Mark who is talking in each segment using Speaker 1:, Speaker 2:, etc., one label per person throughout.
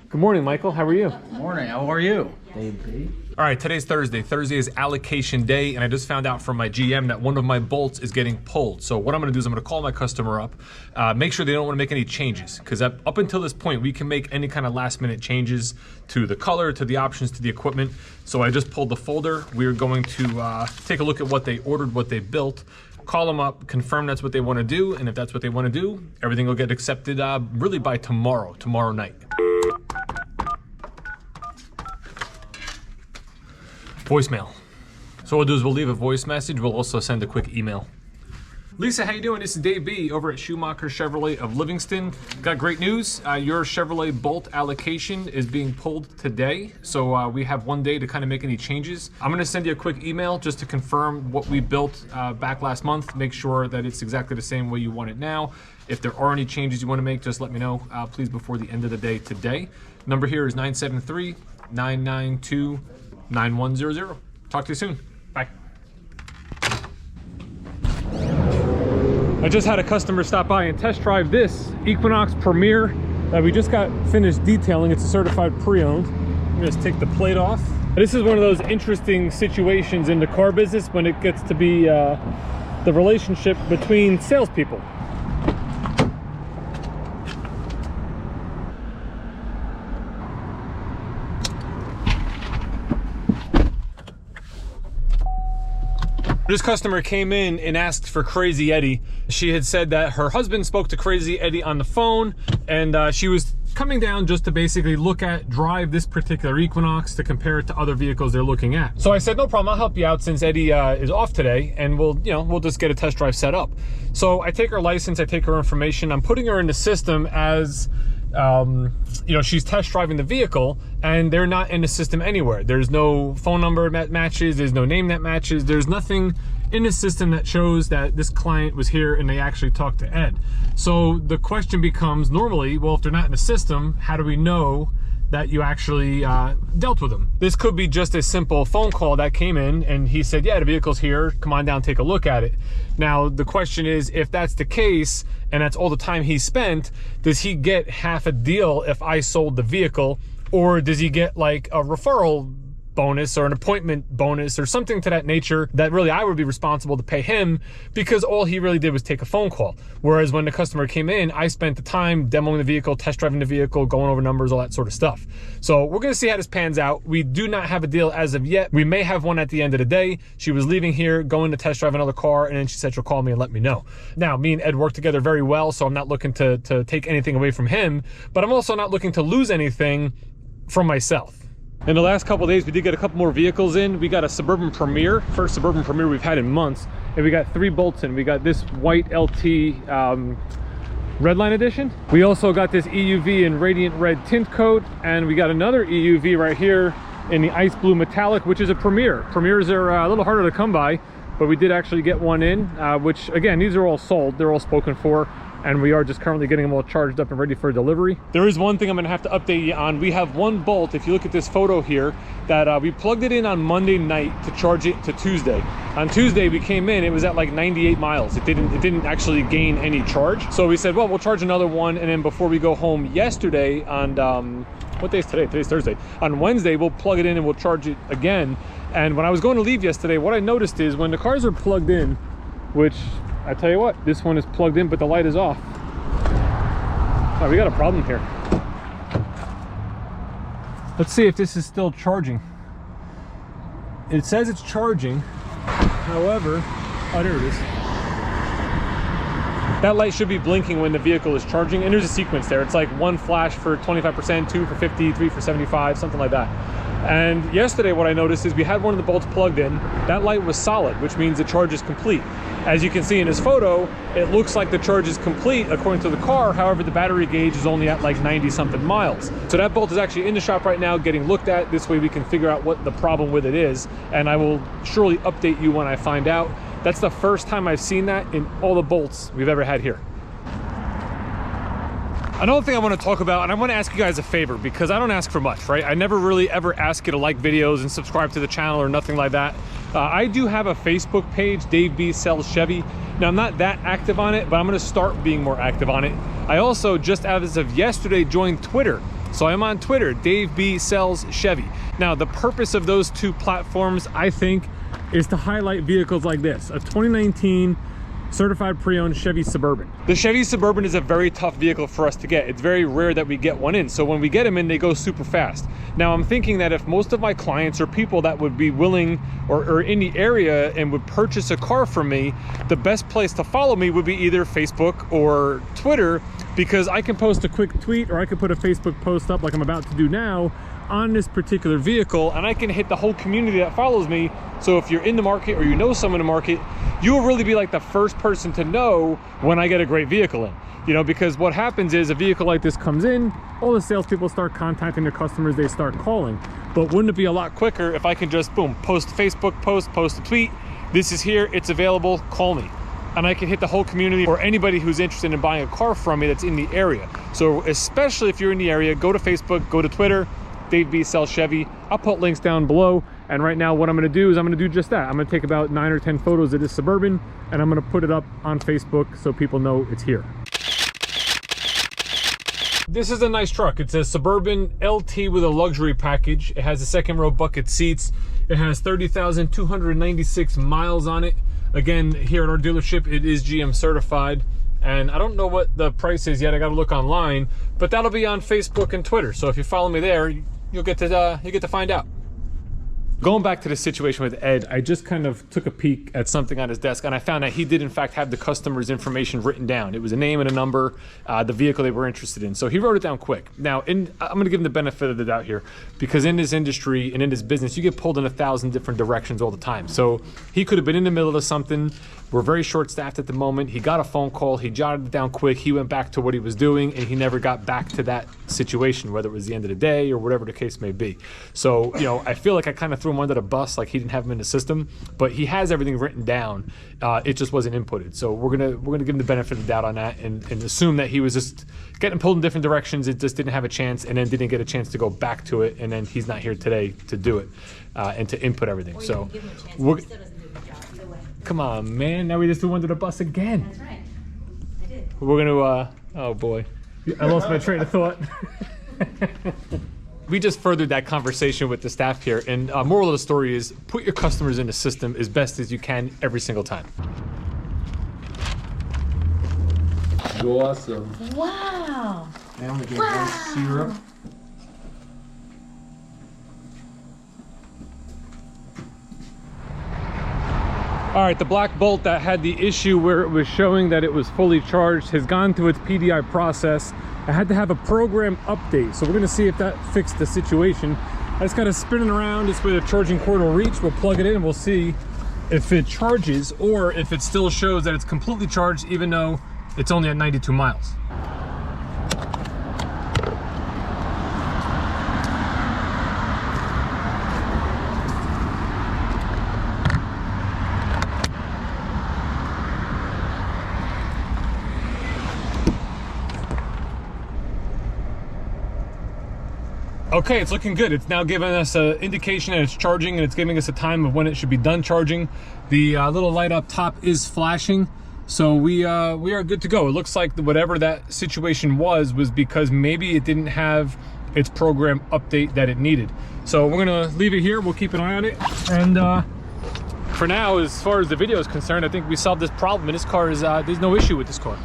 Speaker 1: Good morning, Michael. How are you?
Speaker 2: Good morning. How are you?
Speaker 1: All right, today's Thursday. Thursday is allocation day, and I just found out from my GM that one of my bolts is getting pulled. So what I'm gonna do is I'm gonna call my customer up, make sure they don't wanna make any changes, because up until this point, we can make any kind of last minute changes to the color, to the options, to the equipment. So I just pulled the folder. We're going to take a look at what they ordered, what they built, call them up, confirm that's what they wanna do, and if that's what they wanna do, everything will get accepted really by tomorrow night. Voicemail. So what we'll do is we'll leave a voice message. We'll also send a quick email. Lisa, how you doing? This is Dave B over at Schumacher Chevrolet of Livingston. Got great news. Your Chevrolet Bolt allocation is being pulled today. So we have one day to kind of make any changes. I'm gonna send you a quick email just to confirm what we built back last month. Make sure that it's exactly the same way you want it now. If there are any changes you want to make, just let me know, please, before the end of the day today. Number here is 973-992-9100. Talk to you soon. Bye. I just had a customer stop by and test drive this Equinox Premier that we just got finished detailing. It's a certified pre-owned. I'm gonna just take the plate off. This is one of those interesting situations in the car business when it gets to be the relationship between salespeople. This customer came in and asked for Crazy Eddie. She had said that her husband spoke to Crazy Eddie on the phone, and she was coming down just to basically drive this particular Equinox to compare it to other vehicles they're looking at. So I said, no problem, I'll help you out since Eddie is off today, and we'll just get a test drive set up. So I take her license, I take her information, I'm putting her in the system as she's test driving the vehicle, and they're not in the system anywhere. There's no phone number that matches, there's no name that matches, there's nothing in the system that shows that this client was here and they actually talked to Ed. So the question becomes, normally, well, if they're not in the system, how do we know that you actually dealt with them? This could be just a simple phone call that came in and he said, yeah, the vehicle's here, come on down, take a look at it. Now, the question is, if that's the case, and that's all the time he spent, does he get half a deal if I sold the vehicle, or does he get like a referral bonus or an appointment bonus or something to that nature that really I would be responsible to pay him, because all he really did was take a phone call? Whereas when the customer came in, I spent the time demoing the vehicle, test driving the vehicle, going over numbers, all that sort of stuff. So we're gonna see how this pans out. We do not have a deal as of yet. We may have one at the end of the day. She was leaving here, going to test drive another car, and then she said she'll call me and let me know. Now, me and Ed work together very well, so I'm not looking to take anything away from him, but I'm also not looking to lose anything from myself. In the last couple of days, we did get a couple more vehicles in. We got a Suburban Premier, first Suburban Premier we've had in months, and we got 3 bolts in. We got this white LT Redline Edition. We also got this EUV in Radiant Red tint coat, and we got another EUV right here in the Ice Blue Metallic, which is a Premier. Premiers are a little harder to come by, but we did actually get one in, which again, these are all sold. They're all spoken for, and we are just currently getting them all charged up and ready for delivery. There is one thing I'm gonna have to update you on. We have one bolt, if you look at this photo here, that we plugged it in on Monday night to charge it to Tuesday. On Tuesday we came in, it was at like 98 miles. It didn't actually gain any charge. So we said, well, we'll charge another one, and then before we go home yesterday on, what day is today? Today's Thursday. On Wednesday, we'll plug it in and we'll charge it again. And when I was going to leave yesterday, what I noticed is when the cars are plugged in, which I tell you what, this one is plugged in, but the light is off. Oh, we got a problem here. Let's see if this is still charging. It says it's charging. However, oh, there it is. That light should be blinking when the vehicle is charging, and there's a sequence there. It's like 1 flash for 25%, 2 for 50, 3 for 75, something like that. And yesterday what I noticed is we had one of the bolts plugged in. That light was solid, which means the charge is complete. As you can see in this photo, it looks like the charge is complete according to the car. However, the battery gauge is only at like 90 something miles. So that bolt is actually in the shop right now getting looked at. This way we can figure out what the problem with it is, and I will surely update you when I find out. That's the first time I've seen that in all the bolts we've ever had here. Another thing I want to talk about, and I want to ask you guys a favor, because I don't ask for much, right? I never really ever ask you to like videos and subscribe to the channel or nothing like that. I do have a Facebook page, Dave B Sells Chevy. Now, I'm not that active on it, but I'm going to start being more active on it. I also, just as of yesterday, joined Twitter. So I'm on Twitter, Dave B Sells Chevy. Now, the purpose of those two platforms, I think, is to highlight vehicles like this, a 2019 certified pre-owned Chevy Suburban. The Chevy Suburban is a very tough vehicle for us to get. It's very rare that we get one in. So when we get them in, they go super fast. Now I'm thinking that if most of my clients or people that would be willing or in the area and would purchase a car from me, the best place to follow me would be either Facebook or Twitter, because I can post a quick tweet or I could put a Facebook post up like I'm about to do now on this particular vehicle, and I can hit the whole community that follows me. So if you're in the market or you know someone in the market, you will really be like the first person to know when I get a great vehicle in. You know, because what happens is a vehicle like this comes in, all the salespeople start contacting their customers, they start calling. But wouldn't it be a lot quicker if I can just, boom, post a Facebook post, post a tweet, this is here, it's available, call me. And I can hit the whole community or anybody who's interested in buying a car from me that's in the area. So especially if you're in the area, go to Facebook, go to Twitter, Dave B Sells Chevy. I'll put links down below. And right now what I'm gonna do is I'm gonna do just that. I'm gonna take about 9 or 10 photos of this Suburban and I'm gonna put it up on Facebook so people know it's here. This is a nice truck. It's a Suburban LT with a luxury package. It has the second row bucket seats. It has 30,296 miles on it. Again, here at our dealership, it is GM certified. And I don't know what the price is yet. I got to look online, but that'll be on Facebook and Twitter. So if you follow me there, you'll get to find out. Going back to the situation with Ed, I just kind of took a peek at something on his desk and I found that he did in fact have the customer's information written down. It was a name and a number, the vehicle they were interested in. So he wrote it down quick. Now, I'm gonna give him the benefit of the doubt here, because in this industry and in this business, you get pulled in 1,000 different directions all the time. So he could have been in the middle of something. We're very short-staffed at the moment. He got a phone call, he jotted it down quick, he went back to what he was doing, and he never got back to that situation, whether it was the end of the day or whatever the case may be. So, you know, I feel like I kind of threw him under the bus, like he didn't have him in the system, but he has everything written down. It just wasn't inputted. So we're gonna give him the benefit of the doubt on that and assume that he was just getting pulled in different directions. It just didn't have a chance, and then didn't get a chance to go back to it, and then he's not here today to do it and to input everything. So we're. Come on, man. Now we just threw under the bus again.
Speaker 2: That's right. I did.
Speaker 1: We're gonna, oh boy. I lost my train of thought. We just furthered that conversation with the staff here, and moral of the story is put your customers in the system as best as you can every single time.
Speaker 3: Awesome.
Speaker 2: Wow.
Speaker 3: I only get one syrup.
Speaker 1: All right, the black bolt that had the issue where it was showing that it was fully charged has gone through its PDI process. I had to have a program update, so we're gonna see if that fixed the situation. I just got it spinning around. This way the charging cord will reach. We'll plug it in and we'll see if it charges or if it still shows that it's completely charged even though it's only at 92 miles. Okay, it's looking good. It's now giving us an indication that it's charging, and it's giving us a time of when it should be done charging. The little light up top is flashing, so we are good to go. It looks like whatever that situation was because maybe it didn't have its program update that it needed. So we're gonna leave it here. We'll keep an eye on it, and for now, as far as the video is concerned, I think we solved this problem. And this car is there's no issue with this car.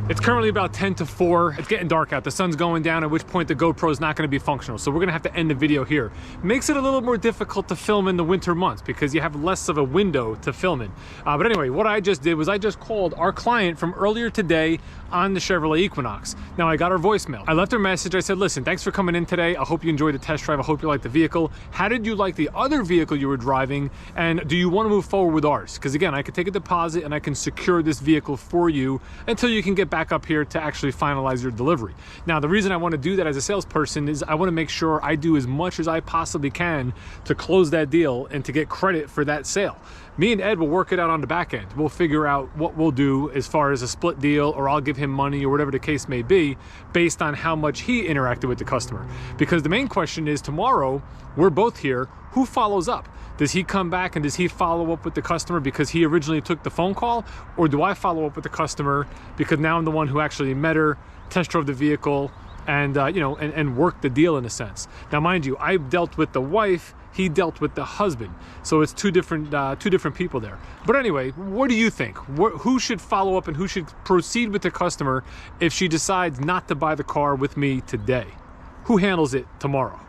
Speaker 1: It's currently about 10 to 4. It's getting dark out. The sun's going down, at which point the GoPro is not going to be functional. So we're going to have to end the video here. Makes it a little more difficult to film in the winter months because you have less of a window to film in. But anyway, what I just did was I just called our client from earlier today on the Chevrolet Equinox. Now I got her voicemail. I left her a message. I said, listen, thanks for coming in today. I hope you enjoyed the test drive. I hope you liked the vehicle. How did you like the other vehicle you were driving? And do you want to move forward with ours? Because again, I could take a deposit and I can secure this vehicle for you until you can get back up here to actually finalize your delivery. Now, the reason I want to do that as a salesperson is I want to make sure I do as much as I possibly can to close that deal and to get credit for that sale. Me and Ed will work it out on the back end. We'll figure out what we'll do as far as a split deal, or I'll give him money, or whatever the case may be, based on how much he interacted with the customer. Because the main question is, tomorrow, we're both here, who follows up? Does he come back and does he follow up with the customer because he originally took the phone call? Or do I follow up with the customer because now I'm the one who actually met her, test drove the vehicle, and and worked the deal in a sense? Now, mind you, I dealt with the wife, he dealt with the husband, so it's two different people there. But anyway, what do you think? Who should follow up and who should proceed with the customer if she decides not to buy the car with me today? Who handles it tomorrow?